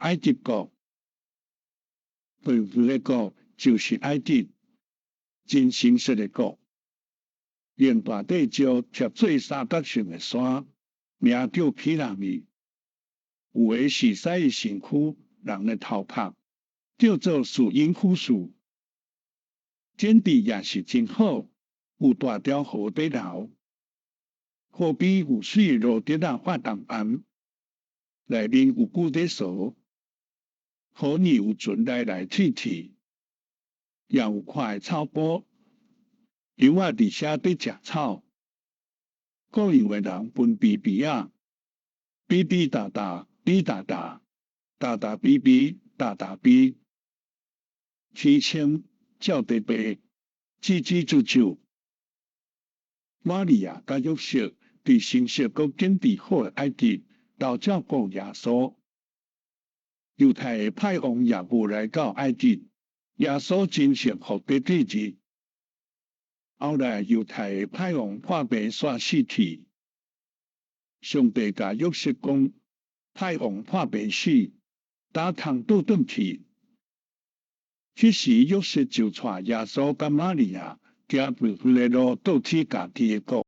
埃及国，对付的国就是埃及，真成熟的国。连大地石贴做三角形的山，名叫皮拉米。有的是使伊身躯人的头壳，叫做树因夫树。剪纸也是真好，有大条河底流，河边有水路直啊发动安，内面有骨底槽，河里有船来去去，也有快草坡。牛仔伫遮伫食草，各样的人分比比啊，比比哒哒，比哒哒，哒哒比比，哒哒比，凄清照地白，叽叽啾啾。玛利亚甲约瑟对成熟国经济好的埃及投照顾耶稣。犹太的派王也无来到埃及，耶稣真正复活的日。后来犹太的派王破病煞死去，上帝甲约瑟讲，派王破病死，打通倒转去。这时约瑟就带耶稣甲玛利亚行回的路，倒去家己的国。